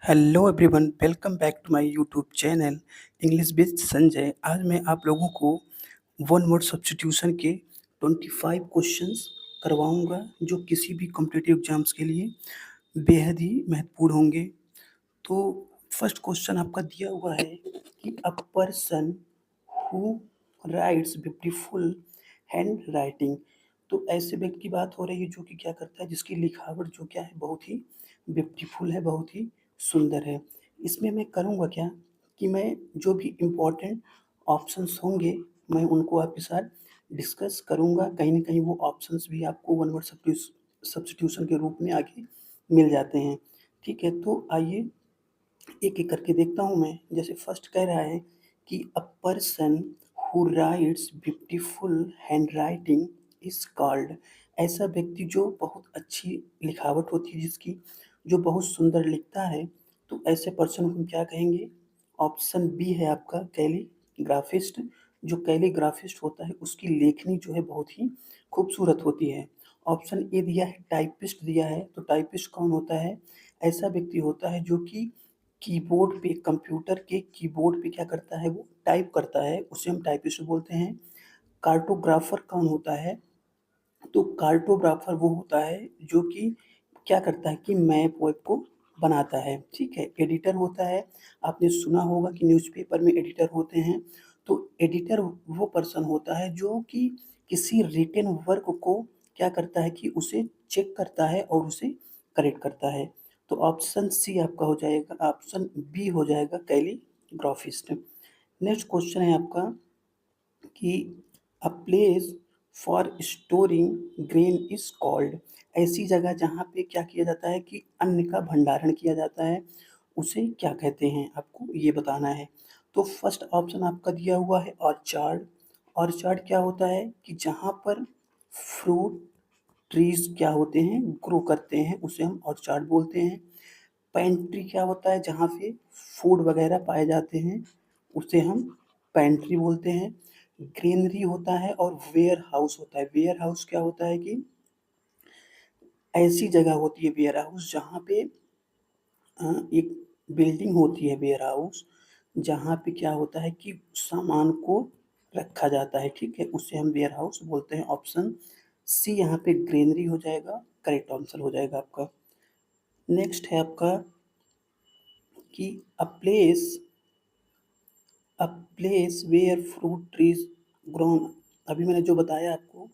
Hello everyone, welcome back to my YouTube channel English with Sanjay. आज मैं आप लोगों को वन वर्ड सब्स्टिट्यूशन के 25 क्वेश्चंस करवाऊंगा जो किसी भी कॉम्पिटिटिव एग्जाम्स के लिए बेहद ही महत्वपूर्ण होंगे। तो फर्स्ट क्वेश्चन आपका दिया हुआ है कि a person who rights beautiful hand writing. तो ऐसे व्यक्ति की बात हो रही है जो कि क्या करता है, जिसकी लिखावट जो क्या है बहुत ही ब्यूटीफुल है, बहुत ही सुंदर है। इसमें मैं करूँगा क्या कि मैं जो भी इम्पोर्टेंट ऑप्शंस होंगे मैं उनको आपके साथ डिस्कस करूँगा। कहीं न कहीं वो ऑप्शंस भी आपको वन वर्ड सब्स्टिट्यूशन के रूप में आगे मिल जाते हैं। ठीक है, तो आइए एक-एक करके देखता हूँ मैं। जैसे फर्स्ट कह रहा है कि a person who rights beautiful handwriting is called. ऐसा व्यक्ति जो बहुत अच्छी लिखावट होती है जिसकी, जो बहुत सुंदर लिखता है, तो ऐसे पर्सन को हम क्या कहेंगे? ऑप्शन बी है आपका कैलीग्राफिस्ट। जो कैलीग्राफिस्ट होता है उसकी लेखनी जो है बहुत ही खूबसूरत होती है। ऑप्शन ए दिया है टाइपिस्ट दिया है, तो टाइपिस्ट कौन होता है? ऐसा व्यक्ति होता है जो कि कीबोर्ड पे, कंप्यूटर के कीबोर्ड पे क्या करता है, वो टाइप करता है, उसे हम टाइपिस्ट बोलते हैं। कार्टोग्राफर कौन होता है? तो कार्टोग्राफर वो होता है जो कि क्या करता है कि मैप वेप को बनाता है, ठीक है। एडिटर होता है, आपने सुना होगा कि न्यूज़पेपर में एडिटर होते हैं। तो एडिटर वो पर्सन होता है जो कि किसी रिटेन वर्क को क्या करता है कि उसे चेक करता है और उसे करेक्ट करता है। तो ऑप्शन सी आपका हो जाएगा, ऑप्शन बी हो जाएगा कैलीग्राफिस्ट। नेक्स्ट क्वेश्चन है आपका कि a place for storing grain is called. ऐसी जगह जहाँ पे क्या किया जाता है कि अन्न का भंडारण किया जाता है, उसे क्या कहते हैं? आपको ये बताना है। तो फर्स्ट ऑप्शन आपका दिया हुआ है ऑर्चार्ड। ऑर्चार्ड क्या होता है कि जहाँ पर फ्रूट ट्रीज़ क्या होते हैं, ग्रो करते हैं, उसे हम ऑर्चार्ड बोलते हैं। पेंट्री क्या होता है, जहाँ पे फूड वगैरह पाए जाते हैं, उसे हम पेंट्री बोलते हैं। ग्रेनरी होता है और वेयर हाउस होता है। वेयर हाउस क्या होता है कि ऐसी जगह होती है वेयर हाउस जहाँ पे एक बिल्डिंग होती है वेयर हाउस, जहाँ पे क्या होता है कि सामान को रखा जाता है, ठीक है? उसे हम वेयर हाउस बोलते हैं। ऑप्शन सी यहाँ पे ग्रेनरी हो जाएगा, करेक्ट आंसर हो जाएगा आपका। नेक्स्ट है आपका कि a place a place where fruit trees grown. अभी मैंने जो बताया आपको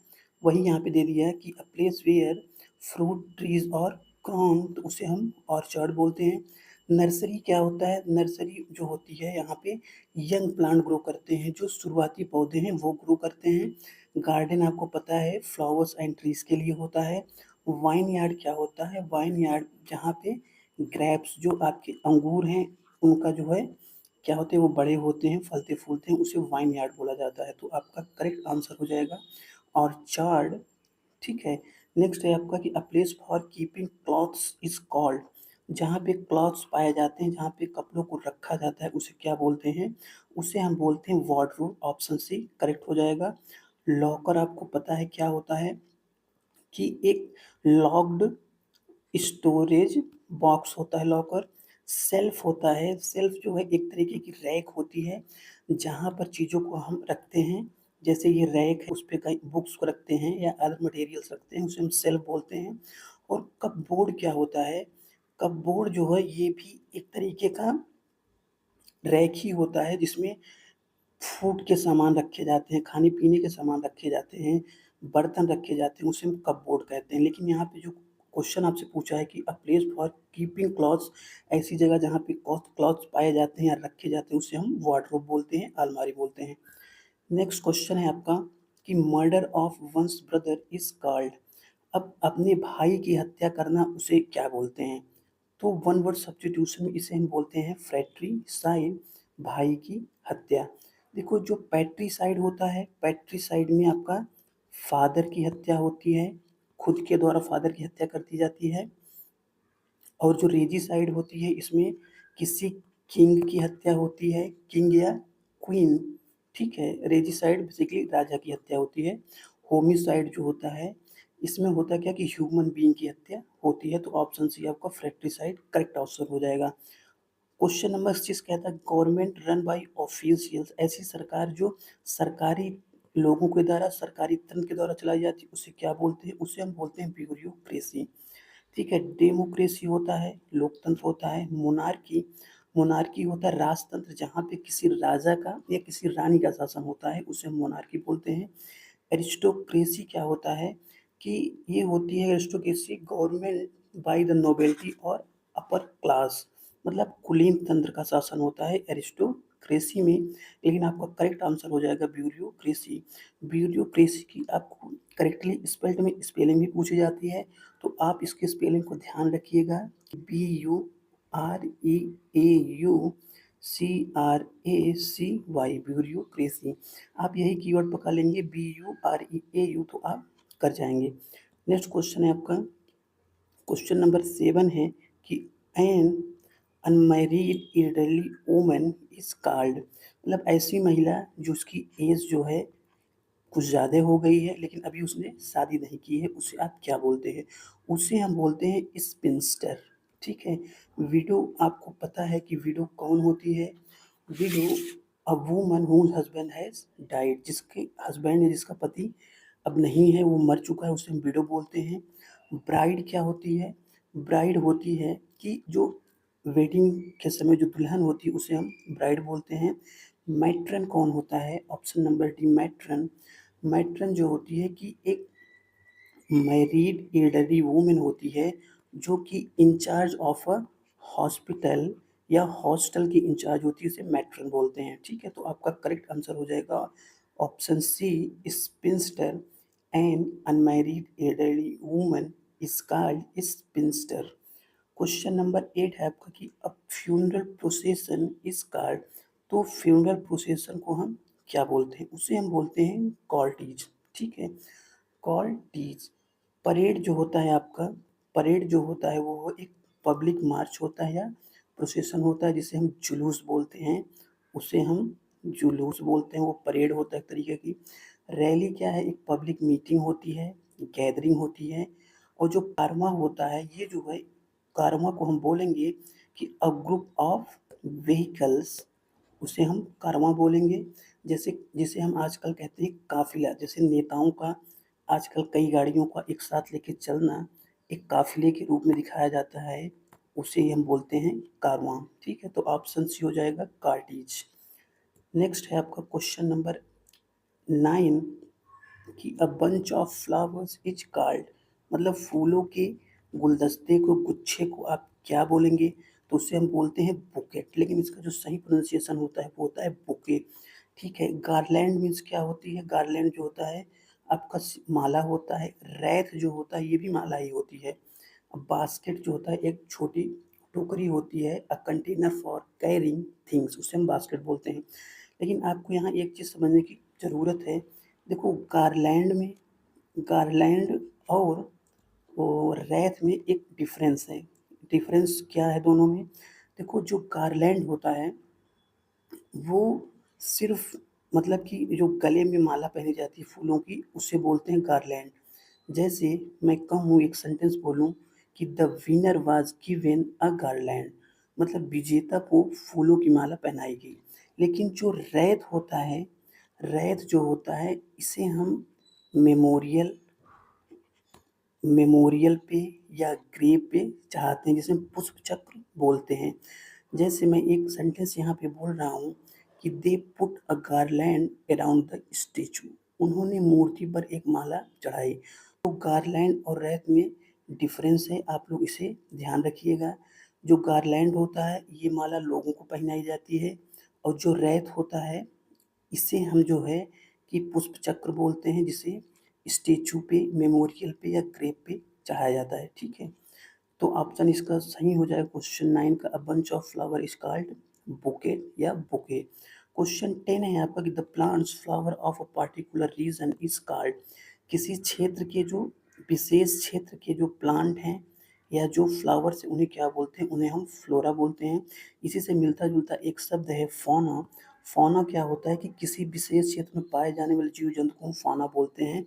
वही यहाँ पे दे दिया है कि a place where fruit trees और ग्रोन, तो उसे हम ऑर्चर्ड बोलते हैं। नर्सरी क्या होता है? नर्सरी जो होती है यहाँ पे यंग प्लांट ग्रो करते हैं, जो शुरुआती पौधे हैं वो ग्रो करते हैं। गार्डन आपको पता है फ्लावर्स एंड ट्रीज के लिए होता है। वाइन यार्ड क्या होता है? वाइन यार्ड जहाँ पे ग्रेप्स, जो आपके अंगूर हैं, उनका जो है क्या होते हैं, वो बड़े होते हैं, फलते-फूलते हैं, उसे वाइन यार्ड बोला जाता है। तो आपका करेक्ट आंसर हो जाएगा ऑर्चार्ड, ठीक है। नेक्स्ट है आपका कि a place for keeping clothes is called. जहाँ पे क्लॉथ्स पाए जाते हैं, जहाँ पे कपड़ों को रखा जाता है, उसे क्या बोलते हैं? उसे हम बोलते हैं वार्डरोब। ऑप्शन सी करेक्ट हो जाएगा। लॉकर आपको पता है क्या होता है कि एक लॉक्ड स्टोरेज बॉक्स होता है लॉकर। शेल्फ होता है, शेल्फ जो है एक तरीके की रैक होती है, जहाँ पर चीज़ों को हम रखते हैं। जैसे ये रैक है, उस पे कई बुक्स को रखते हैं या अदर मटेरियल्स रखते हैं, उसे हम शेल्फ बोलते हैं। और कपबोर्ड क्या होता है? कपबोर्ड जो है ये भी एक तरीके का रैक ही होता है जिसमें फूड के सामान रखे जाते हैं, खाने-पीने के सामान रखे जाते हैं, बर्तन रखे जाते हैं, उसे हम कपबोर्ड कहते हैं। लेकिन यहाँ पे जो क्वेश्चन आपसे पूछा है कि a place for keeping clothes, ऐसी जगह जहाँ पे क्लॉथ्स पाए जाते हैं या रखे जाते हैं, उसे हम वार्डरोब बोलते हैं, अलमारी बोलते हैं। नेक्स्ट क्वेश्चन है आपका कि murder of one's brother is called. अब अपने भाई की हत्या करना उसे क्या बोलते हैं? तो वन वर्ड सब्स्टिट्यूशन में इसे हम बोलते हैं फ्रैट्रिसाइड, भाई की हत्या। देखो जो पैट्रिसाइड होता है, पैट्रिसाइड में आपका फादर की हत्या होती है, खुद के द्वारा फादर की हत्या कर दी जाती है। और जो रेजिसाइड होती है इसमें किसी किंग की हत्या होती है, किंग या क्वीन, ठीक है। रेजिसाइड बेसिकली राजा की हत्या होती है। होमिसाइड जो होता है इसमें होता क्या कि ह्यूमन बीइंग की हत्या होती है, तो ऑप्शन सी आपका फ्रैट्रिसाइड करेक्ट आंसर हो जाएगा। क्वेश्चन नंबर 6 कहता है गवर्नमेंट रन बाय ऑफिशियल्स, ऐसी सरकार जो सरकारी लोगों के द्वारा, सरकारी तंत्र के द्वारा चलाई जाती है, उसे क्या बोलते हैं? उसे हम बोलते हैं ब्यूरोक्रेसी। ठीक है, डेमोक्रेसी होता है, लोकतंत्र होता है, मोनार्की, मोनार्की होता है राजतंत्र जहाँ पे किसी राजा का या किसी रानी का शासन होता है, उसे हम मोनार्की बोलते हैं। एरिस्टोक्रेसी क्या होता है कि ये होती है aristocracy government by the nobility और अपर क्लास, मतलब कुलीन तंत्र का शासन होता है एरिस्टोक्रेसी में। लेकिन आपका करेक्ट आंसर हो जाएगा ब्यूरोक्रेसी। ब्यूरोक्रेसी की आपको करेक्टली स्पेल्ड में स्पेलिंग भी पूछी जाती है, तो आप इसके स्पेलिंग को ध्यान रखिएगा। BUREAUCRACY bureaucracy. आप यही कीवर्ड पकड़ लेंगे BUREAU तो आप कर जाएंगे। नेक्स्ट क्वेश्चन है आपका, क्वेश्चन नंबर 7 है कि an unmarried elderly woman is called, मतलब ऐसी महिला जो उसकी एज जो है कुछ ज़्यादा हो गई है लेकिन अभी उसने शादी नहीं की है, उसे आप क्या बोलते हैं? उसे हम बोलते हैं स्पिंस्टर। ठीक है, विडो आपको पता है कि विडो कौन होती है? Widow a woman whose husband has died, जिसके हस्बैंड है, जिसका पति अब नहीं है, वो मर चुका है, उसे हम विडो बोलते हैं। ब्राइड क्या होती है? ब्राइड होती है कि जो वेडिंग के समय जो दुल्हन होती है उसे हम ब्राइड बोलते हैं। मैट्रन कौन होता है? Option number D matron. Matron जो होती है कि एक मैरिड एल्डरली वूमेन होती है जो कि इंचार्ज ऑफ अ हॉस्पिटल या हॉस्टल की इंचार्ज होती है, उसे मैट्रन बोलते हैं। ठीक है, तो आपका करेक्ट आंसर हो जाएगा option C spinster. An unmarried elderly woman is called spinster. Question number 8 है आपका कि a funeral procession is called, तो फ्यूनरल प्रोसेशन को हम क्या बोलते हैं? उसे हम बोलते हैं कॉर्टीज। ठीक है, कॉर्टीज। परेड जो होता है आपका, परेड जो होता है वो एक पब्लिक मार्च होता है या प्रोसेशन होता है जिसे हम जुलूस बोलते हैं, उसे हम जुलूस बोलते हैं, वो परेड होता है एक तरीके की। रैली क्या है? एक पब्लिक मीटिंग होती है, गैदरिंग होती है। और जो कारवां होता है, ये जो है कारवां को हम बोलेंगे कि अ ग्रुप ऑफ व्हीकल्स, उसे हम कारवां बोलेंगे। जैसे जिसे हम आजकल कहते हैं काफ़िला, जैसे नेताओं का आजकल कई गाड़ियों का एक साथ लेके चलना एक काफ़िले के रूप में दिखाया जाता है, उसे ही हम बोलते हैं कारवां। ठीक है, तो ऑप्शन सी हो जाएगा कार्टिज। नेक्स्ट है आपका क्वेश्चन नंबर 9 कि a bunch of flowers is called, मतलब फूलों के गुलदस्ते को, गुच्छे को आप क्या बोलेंगे? तो उसे हम बोलते हैं बुकेट, लेकिन इसका जो सही प्रोनाउंसिएशन होता है वो होता है बुके। ठीक है, गार्लैंड मीन्स क्या होती है? गार्लैंड जो होता है आपका माला होता है। रैथ जो होता है ये भी माला ही होती है। बास्केट जो होता है एक छोटी टोकरी होती है, a container for carrying things, उसे हम बास्केट बोलते हैं। लेकिन आपको यहाँ एक चीज़ समझने की ज़रूरत है। देखो गार्लैंड में, गार्लैंड और रैथ में एक डिफरेंस है। डिफरेंस क्या है दोनों में? देखो जो गार्लैंड होता है वो सिर्फ, मतलब कि जो गले में माला पहनी जाती है फूलों की, उसे बोलते हैं गार्लैंड। जैसे मैं कहूँ, एक सेंटेंस बोलूँ कि the winner was given a garland, मतलब विजेता को फूलों की माला पहनाई गई। लेकिन जो रैथ होता है, रैथ जो होता है इसे हम मेमोरियल, मेमोरियल पे या ग्रेव पे चढ़ाते हैं, जिसे हम पुष्प चक्र बोलते हैं। जैसे मैं एक सेंटेंस यहाँ पे बोल रहा हूँ कि they put a garland around the statue, उन्होंने मूर्ति पर एक माला चढ़ाई। तो गार्लैंड और रैथ में डिफरेंस है, आप लोग इसे ध्यान रखिएगा। जो गार्लैंड होता है ये माला लोगों को पहनाई जाती है, और जो रैथ होता है इसे हम जो है कि पुष्प चक्र बोलते हैं, जिसे स्टैचू पे, मेमोरियल पे या ग्रेव पे चढ़ाया जाता है। ठीक है, तो ऑप्शन इसका सही हो जाएगा क्वेश्चन 9 का, a bunch of flower is called bouquet या बुके। क्वेश्चन 10 है आपका कि the plants flower of a particular reason is called, किसी क्षेत्र के जो, विशेष क्षेत्र के जो प्लांट हैं या जो फ्लावर्स हैं उन्हें क्या बोलते हैं? उन्हें हम फ्लोरा बोलते हैं। इसी से मिलता जुलता एक शब्द है फौना। फौना क्या होता है कि किसी विशेष क्षेत्र में पाए जाने वाले जीव जंतु को हम फौना बोलते हैं।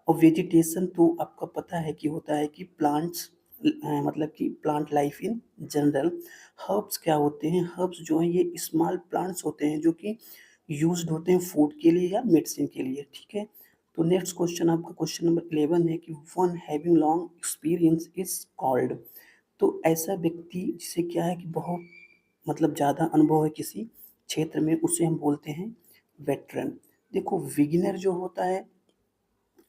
और वेजिटेशन तो आपका पता है कि होता है कि प्लांट्स मतलब कि plant life in general. Herbs क्या होते हैं? हर्ब्स जो हैं ये स्मॉल प्लांट्स होते हैं जो कि यूज्ड होते हैं फूड के लिए या मेडिसिन के लिए, ठीक है? तो नेक्स्ट क्वेश्चन आपका क्वेश्चन नंबर 11 है कि one having long experience is called. तो ऐसा व्यक्ति जिसे क्या है कि बहुत मतलब ज़्यादा अनुभव है किसी क्षेत्र में, उसे हम बोलते हैं वेटरन। देखो बिगिनर जो होता है,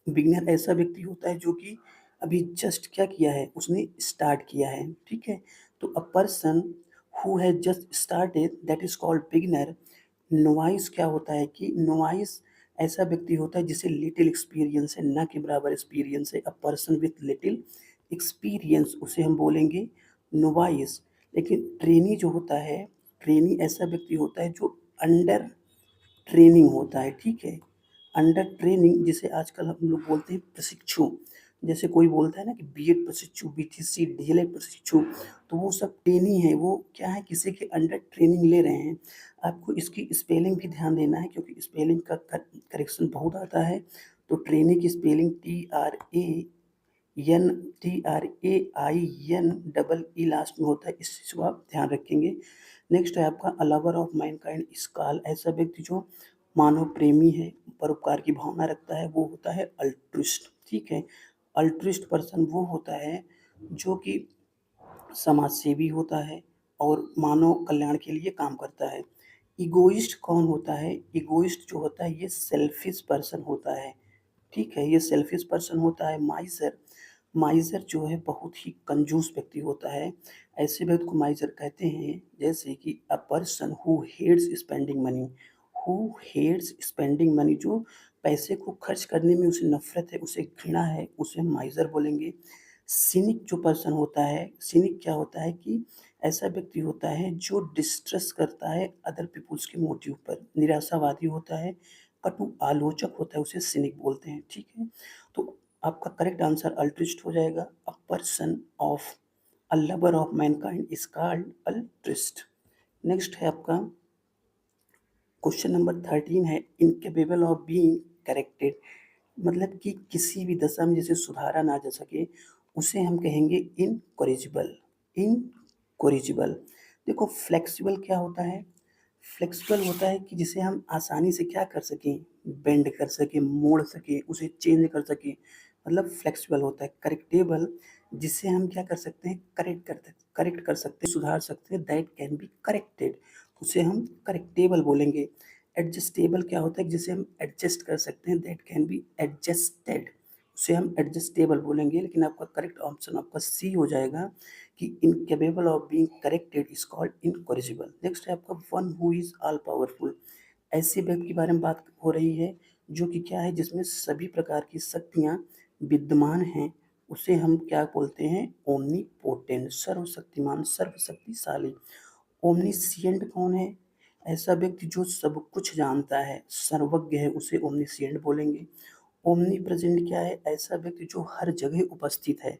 बिगिनर ऐसा व्यक्ति होता है जो कि अभी जस्ट क्या किया है, उसने स्टार्ट किया है, ठीक है? तो a person who has just started that is called beginner. Novice क्या होता है कि नोवाइस ऐसा व्यक्ति होता है जिसे लिटिल एक्सपीरियंस है, ना के बराबर एक्सपीरियंस है। A person with little experience उसे हम बोलेंगे नोवाइस। लेकिन ट्रेनी जो होता है, ट्रेनी ऐसा व्यक्ति होता है जो अंडर ट्रेनिंग होता है, ठीक है? अंडर ट्रेनिंग जिसे आजकल हम लोग बोलते हैं प्रशिक्षु। जैसे कोई बोलता है ना कि बीएड प्रशिक्षु, बीटीसी, डीएलएड प्रशिक्षु, तो वो सब ट्रेनी है, वो क्या है किसी के अंडर ट्रेनिंग ले रहे हैं। आपको इसकी स्पेलिंग भी ध्यान देना है क्योंकि स्पेलिंग का करेक्शन बहुत आता है। तो ट्रेनी की spelling TRAIN double E last में होता है, इस चीज़ को आप ध्यान रखेंगे। नेक्स्ट है आपका a lover of Mankind is called. ऐसा व्यक्ति जो मानव प्रेमी है, परोपकार की भावना रखता है, वो होता है अल्ट्रुइस्ट, ठीक है? अल्ट्रुइस्ट पर्सन वो होता है जो कि समाज सेवी होता है और मानव कल्याण के लिए काम करता है। इगोइस्ट कौन होता है? इगोइस्ट जो होता है ये सेल्फिश पर्सन होता है, ठीक है? ये सेल्फिश पर्सन होता है। माइज़र, माइज़र जो है बहुत ही कंजूस व्यक्ति होता है। ऐसे व्यक्ति को माइज़र कहते हैं। जैसे कि a person who hates spending money, who hates spending money जो पैसे को खर्च करने में उसे नफ़रत है, उसे घृणा है, उसे हम माइज़र बोलेंगे। सिनिक जो पर्सन होता है, सिनिक क्या होता है कि ऐसा व्यक्ति होता है जो डिस्ट्रस्ट करता है अदर पीपुल्स के मोटिव पर, निराशावादी होता है, कटु आलोचक होता है, उसे सिनिक बोलते हैं, ठीक है? तो आपका करेक्ट आंसर अल्ट्रुइस्ट हो जाएगा। A person of a lover of Mankind is called altruist. Next है आपका क्वेश्चन नंबर 13 है इनकेपेबल ऑफ बीइंग करेक्टेड। मतलब कि किसी भी दशा में जिसे सुधारा ना जा सके, उसे हम कहेंगे इनकॉरिजिबल, इनकॉरिजिबल। देखो फ्लेक्सिबल क्या होता है? फ्लेक्सिबल होता है कि जिसे हम आसानी से क्या कर सकें, बेंड कर सकें, मोड़ सकें, उसे चेंज कर सकें, मतलब फ्लेक्सिबल होता है। करेक्टेबल जिसे हम क्या कर सकते हैं, करेक्ट कर सकते हैं, सुधार सकते हैं, दैट कैन बी करेक्टेड, उसे हम करेक्टेबल बोलेंगे। एडजस्टेबल क्या होता है, जिसे हम एडजस्ट कर सकते हैं, दैट कैन बी एडजस्टेड, उसे हम एडजस्टेबल बोलेंगे। लेकिन आपका करेक्ट ऑप्शन आपका सी हो जाएगा कि incapable of being corrected is called incorrigible. Next है आपका one who is all powerful. ऐसे व्यक्ति के बारे में बात हो रही है जो कि क्या है, जिसमें सभी प्रकार की शक्तियाँ विद्यमान हैं, उसे हम क्या बोलते हैं, ओमनीपोटेंट, सर्वशक्तिमान, सर्वशक्तिशाली। ओमनिशिएंट कौन है? ऐसा व्यक्ति जो सब कुछ जानता है, सर्वज्ञ है, उसे ओमनिशिएंट बोलेंगे। ओमनीप्रेज़ेंट क्या है? ऐसा व्यक्ति जो हर जगह उपस्थित है,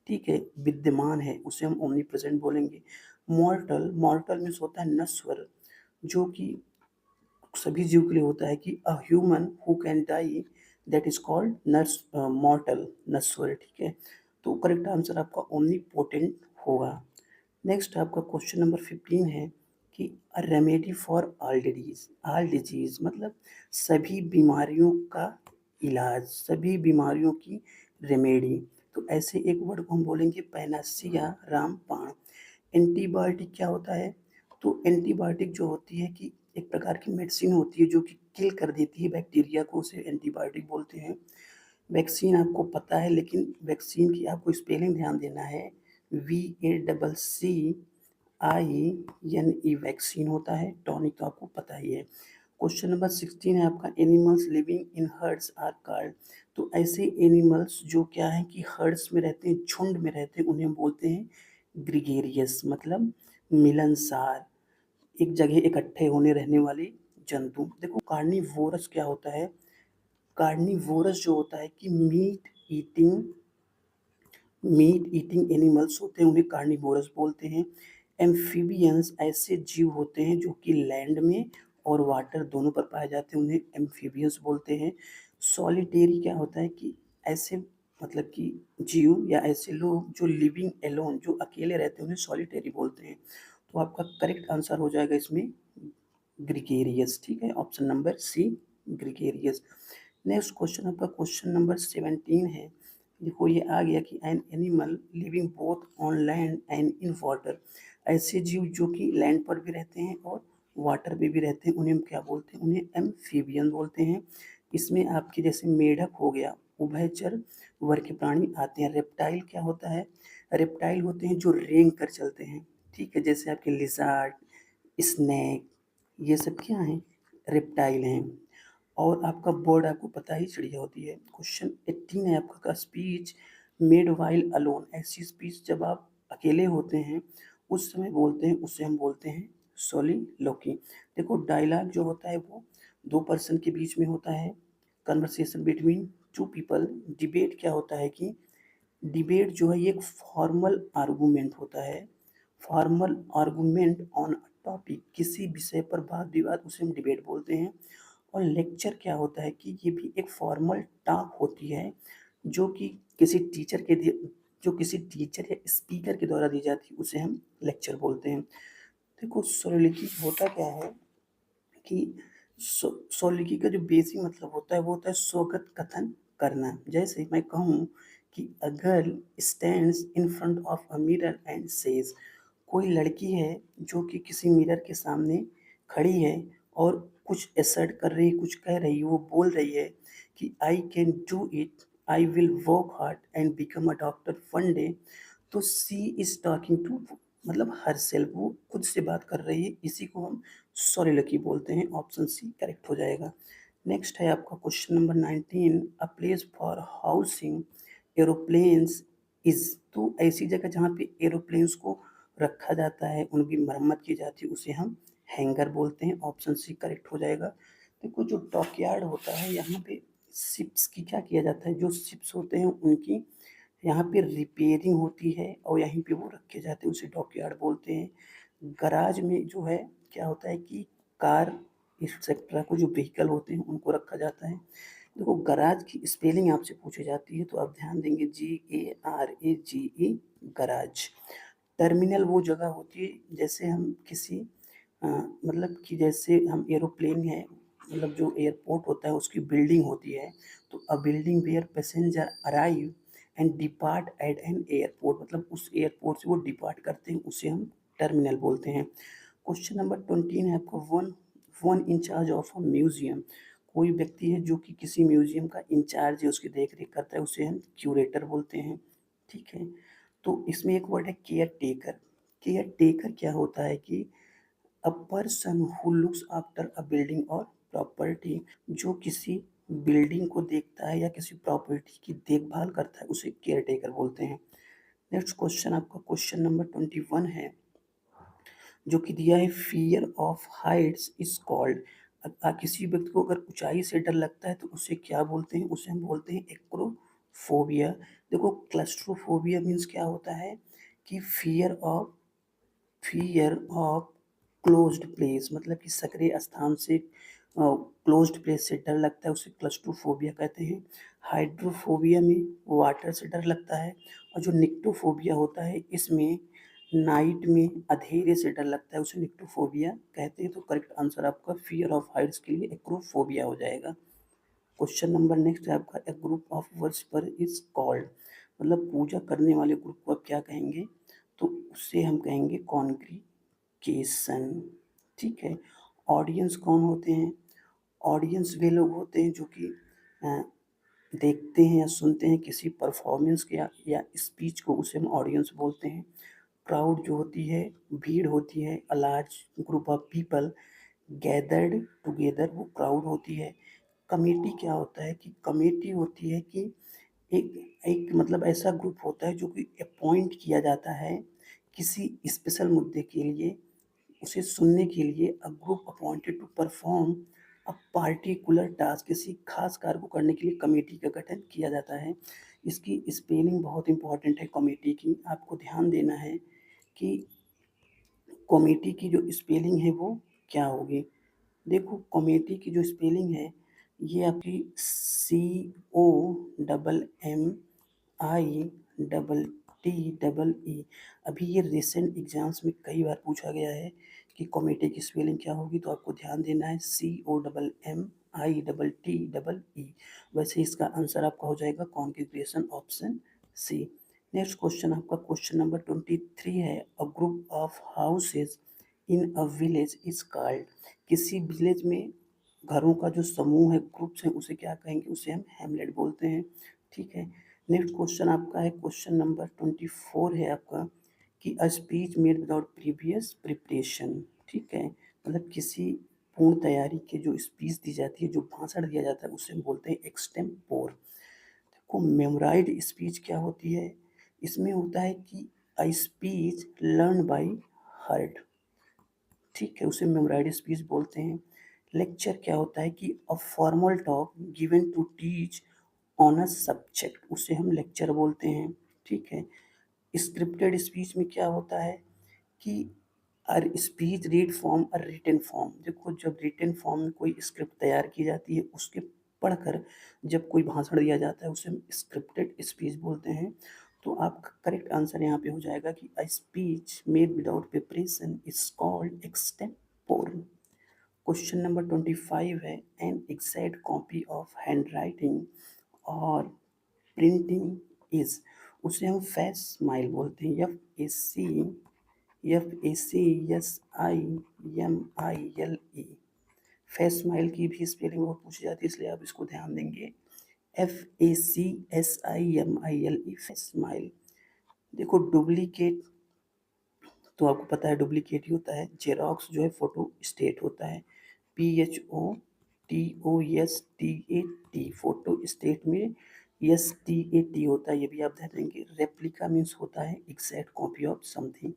ठीक है, विद्यमान है, उसे हम ओमनीप्रेज़ेंट बोलेंगे। मॉर्टल, मॉर्टल मीन्स होता है नश्वर, जो कि सभी जीव के लिए होता है कि a human who can die that is called mortal, नश्वर, ठीक है? तो करेक्ट आंसर आपका ओमनीपोटेंट होगा। नेक्स्ट आपका क्वेश्चन नंबर 15 है कि a remedy for all diseases मतलब सभी बीमारियों का इलाज, सभी बीमारियों की रेमेडी। तो ऐसे एक वर्ड को हम बोलेंगे पैनासिया रामबाण। एंटीबायोटिक क्या होता है? तो एंटीबायोटिक जो होती है कि एक प्रकार की मेडिसिन होती है जो कि किल कर देती है बैक्टीरिया को, उसे एंटीबायोटिक बोलते हैं। वैक्सीन आपको पता है, लेकिन वैक्सीन की आपको स्पेलिंग ध्यान देना है। VACCINE वैक्सीन होता है। टॉनिक तो आपको पता ही है। क्वेश्चन नंबर 16 है आपका animals living in herds are called. तो ऐसे एनिमल्स जो क्या है कि हर्ड्स में रहते हैं, झुंड में रहते हैं, उन्हें हम बोलते हैं ग्रीगेरियस, मतलब मिलनसार, एक जगह इकट्ठे होने रहने वाले जंतु। देखो कार्निवोरस क्या होता है? कार्निवोरस जो होता है कि मीट ईटिंग एनिमल्स होते हैं, उन्हें कार्निवोरस बोलते हैं। एम्फीबियंस ऐसे जीव होते हैं जो कि लैंड में और वाटर दोनों पर पाए जाते हैं, उन्हें एम्फीबियंस बोलते हैं। सॉलिटेरी क्या होता है कि ऐसे मतलब कि जीव या ऐसे लोग जो लिविंग एलोन, जो अकेले रहते हैं, उन्हें सॉलिटरी बोलते हैं। तो आपका करेक्ट आंसर हो जाएगा इसमें ग्रिगेरियस। ठीक है, option number C gregarious. Next question आपका क्वेश्चन नंबर 17 है। देखो ये आ गया कि an animal living both on land and in water. ऐसे जीव जो कि लैंड पर भी रहते हैं और वाटर पे भी रहते हैं, उन्हें हम क्या बोलते हैं? उन्हें एम्फीबियन बोलते हैं। इसमें आपके जैसे मेढक हो गया, उभयचर वर्ग के प्राणी आते हैं। रेप्टाइल क्या होता है? रेप्टाइल होते हैं जो रेंग कर चलते हैं। ठीक है, जैसे आपके लिजार्ड, स्नेक, ये सब क्या हैं? रेप्टाइल हैं। और आपका बर्ड आपको पता ही चिड़िया होती है। क्वेश्चन 18 है आपका का स्पीच मेड वाइल अलोन। ऐसी स्पीच जब आप अकेले होते हैं उस समय बोलते हैं, उसे हम बोलते हैं सोलिलोक्वी। देखो डायलॉग जो होता है वो दो पर्सन के बीच में होता है, conversation between two people. Debate क्या होता है कि डिबेट जो है ये एक फॉर्मल आर्गूमेंट होता है। फॉर्मल आर्गूमेंट ऑन टॉपिक, किसी विषय पर वाद विवाद, उसे हम डिबेट बोलते हैं। और लेक्चर क्या होता है कि ये भी एक फॉर्मल टॉक होती है जो कि किसी टीचर के जो किसी टीचर या स्पीकर के द्वारा दी जाती है, उसे हम लेक्चर बोलते हैं। देखो सोलिलोक्वी होता क्या है कि सोलिलोक्वी का जो बेसिक मतलब होता है वो होता है स्वगत कथन करना। जैसे मैं कहूँ कि a girl stands in front of a mirror and says. कोई लड़की है जो कि किसी मिरर के सामने खड़ी है और कुछ असर्ट कर रही है, कुछ कह रही है, वो बोल रही है कि I can do it, I will work hard and become a doctor one day. तो सी इज टॉकिंग टू मतलब हर सेल्फ, वो खुद से बात कर रही है, इसी को हम सोलिलोक्वी बोलते हैं। ऑप्शन सी करेक्ट हो जाएगा। नेक्स्ट है आपका question number 19, a place for housing aeroplanes is. तो ऐसी जगह जहाँ पे एरोप्लेन्स को रखा जाता है, उनकी मरम्मत की जाती है, उसे हम हैंगर बोलते हैं। ऑप्शन सी करेक्ट हो जाएगा। देखो जो डॉकयार्ड होता है, यहाँ पे शिप्स की क्या किया जाता है, जो शिप्स होते हैं उनकी यहाँ पे रिपेयरिंग होती है और यहीं पे वो रखे जाते हैं, उसे डॉकयार्ड बोलते हैं। गराज में जो है क्या होता है कि कार एक्सेट्रा को जो व्हीकल होते हैं उनको रखा जाता है। देखो गराज की स्पेलिंग आपसे पूछी जाती है तो आप ध्यान देंगे GARAGE, गराज। टर्मिनल वो जगह होती है जैसे हम किसी मतलब कि जैसे हम एरोप्लेन है, मतलब जो एयरपोर्ट होता है उसकी बिल्डिंग होती है। तो a building where passenger arrive and depart at an airport, मतलब उस एयरपोर्ट से वो डिपार्ट करते हैं, उसे हम टर्मिनल बोलते हैं। क्वेश्चन नंबर 20 है आपका one one incharge of a museum. कोई व्यक्ति है जो कि किसी म्यूजियम का इंचार्ज है, उसकी देख रेख करता है, उसे हम क्यूरेटर बोलते हैं। ठीक है, तो इसमें एक वर्ड है केयर टेकर। केयर टेकर क्या होता है कि a person who looks after a building और प्रॉपर्टी, जो किसी बिल्डिंग को देखता है या किसी प्रॉपर्टी की देखभाल करता है, उसे केयर टेकर बोलते हैं। नेक्स्ट क्वेश्चन आपका क्वेश्चन नंबर 21 है जो कि दिया है fear of Heights is called. किसी व्यक्ति को अगर ऊंचाई से डर लगता है तो उसे क्या बोलते हैं? उसे हम बोलते हैं एक्रोफोबिया। देखो क्लस्ट्रोफोबिया मीन्स क्या होता है कि फियर ऑफ क्लोज्ड प्लेस, मतलब कि सक्रिय स्थान से क्लोज्ड प्लेस से डर लगता है, उसे क्लस्ट्रोफोबिया कहते हैं। हाइड्रोफोबिया में वाटर से डर लगता है। और जो निक्टोफोबिया होता है इसमें नाइट में अंधेरे से डर लगता है, उसे निक्टोफोबिया कहते हैं। तो करेक्ट आंसर आपका फियर ऑफ हाइट्स के लिए एक्रोफोबिया हो जाएगा। क्वेश्चन नंबर नेक्स्ट है आपका, a group of worshipper is called. मतलब पूजा करने वाले ग्रुप को आप क्या कहेंगे? तो उसे हम कहेंगे कॉन्ग्रीगेशन। ठीक है, ऑडियंस कौन होते हैं? ऑडियंस वे लोग होते हैं जो कि अ, देखते हैं या सुनते हैं किसी परफॉर्मेंस के या स्पीच को, उसे हम ऑडियंस बोलते हैं। क्राउड जो होती है, भीड़ होती है, a large group of people gathered together, वो क्राउड होती है। कमेटी क्या होता है कि कमेटी होती है कि एक एक मतलब ऐसा ग्रुप होता है जो कि अपॉइंट किया जाता है किसी स्पेशल मुद्दे के लिए, उसे सुनने के लिए। A group appointed to perform a particular task, किसी खास कार्य को करने के लिए कमेटी का गठन किया जाता है। इसकी स्पेलिंग बहुत इंपॉर्टेंट है कमेटी की, आपको ध्यान देना है कि कमेटी की जो स्पेलिंग है वो क्या होगी। देखो कमेटी की जो स्पेलिंग है ये आपकी COMMITTEE। अभी ये रिसेंट एग्जाम्स में कई बार पूछा गया है कि कॉमेटी की स्पेलिंग क्या होगी, तो आपको ध्यान देना है COMMITTEE। वैसे इसका आंसर आपका हो जाएगा configuration option C. Next question आपका क्वेश्चन नंबर 23 है। A group of houses in a village is called. किसी विलेज में घरों का जो समूह है, ग्रुप्स हैं, उसे क्या कहेंगे? उसे हम हैमलेट बोलते हैं। ठीक है। नेक्स्ट क्वेश्चन आपका है क्वेश्चन नंबर 24 है आपका कि a speech made without previous preparation. ठीक है, मतलब किसी पूर्ण तैयारी के जो स्पीच दी जाती है, जो भाषण दिया जाता है, उसे हम बोलते हैं एक्सटेम्पोर। देखो, मेमोराइज्ड स्पीच क्या होती है? इसमें होता है कि a speech learn by heart. ठीक है, उसे मेमोराइज्ड स्पीच बोलते हैं। लेक्चर क्या होता है कि a formal talk given to teach on a subject, उसे हम लेक्चर बोलते हैं। ठीक है। स्क्रिप्टेड स्पीच में क्या होता है कि अर स्पीच रीड फॉर्म और रिटन फॉर्म। देखो, जब रिटन फॉर्म में कोई स्क्रिप्ट तैयार की जाती है, उसके पढ़कर जब कोई भाषण दिया जाता है, उसे हम स्क्रिप्टेड स्पीच बोलते हैं। तो आपका करेक्ट आंसर यहाँ पे हो जाएगा कि a speech made without preparation is called extempore. Question number 25 है। An exact copy of hand writing और प्रिंटिंग इज, उसे हम फेस स्माइल बोलते हैं। FACSIMILE। फेस स्माइल की भी स्पेलिंग बहुत पूछी जाती है, इसलिए आप इसको ध्यान देंगे। FACSIMILE, face smile. देखो, डुप्लीकेट तो आपको पता है डुप्लीकेट ही होता है। जेरोक्स जो है फोटो स्टेट होता है। PHOTOSTAT, फोटो स्टेट में STAT होता है, ये भी आप ध्यान देंगे। रेप्लिका मीन्स होता है एग्जैक्ट कॉपी ऑफ समथिंग।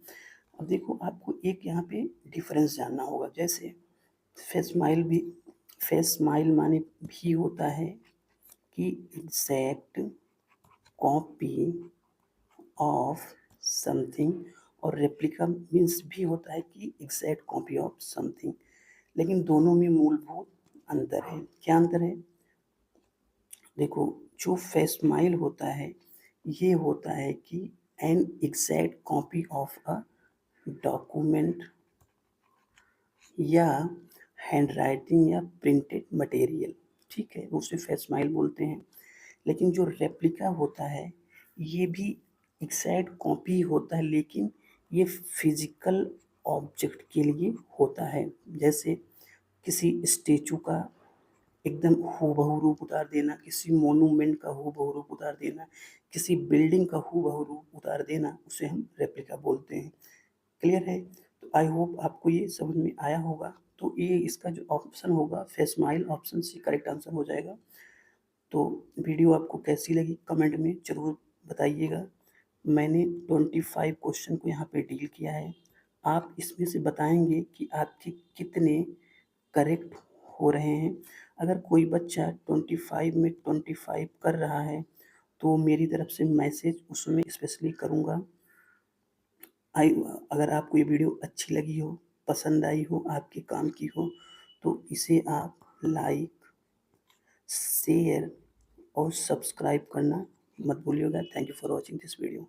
अब देखो, आपको एक यहाँ पे डिफरेंस जानना होगा। जैसे फेस स्माइल माने भी होता है कि एग्जैक्ट कॉपी ऑफ समथिंग, और रेप्लिका मीन्स भी होता है कि एग्जैक्ट कॉपी ऑफ समथिंग। लेकिन दोनों में मूलभूत अंतर है। क्या अंतर है? देखो, जो फेस्माइल होता है, ये होता है कि an exact copy of a document या हैंड राइटिंग या प्रिंटेड मटेरियल। ठीक है, उसे फेस्माइल बोलते हैं। लेकिन जो रेप्लिका होता है, ये भी एग्जैक्ट कॉपी होता है, लेकिन ये फिजिकल ऑब्जेक्ट के लिए होता है। जैसे किसी स्टेचू का एकदम हूबहू रूप उतार देना, किसी मोनूमेंट का हूबहू रूप उतार देना, किसी बिल्डिंग का हूबहू रूप उतार देना, उसे हम रेप्लिका बोलते हैं। क्लियर है? तो आई होप आपको ये समझ में आया होगा। तो ये इसका जो ऑप्शन होगा फेस्माइल, ऑप्शन सी करेक्ट आंसर हो जाएगा। तो वीडियो आपको कैसी लगी कमेंट में ज़रूर बताइएगा। मैंने 25 क्वेश्चन को यहाँ पे डील किया है। आप इसमें से बताएंगे कि आपके कितने करेक्ट हो रहे हैं। अगर कोई बच्चा 25 में 25 कर रहा है, तो मेरी तरफ से मैसेज उसमें स्पेशली करूँगा। आई अगर आपको ये वीडियो अच्छी लगी हो, पसंद आई हो, आपके काम की हो, तो इसे आप लाइक, शेयर और सब्सक्राइब करना मत भूलिएगा। Thank you for watching this video.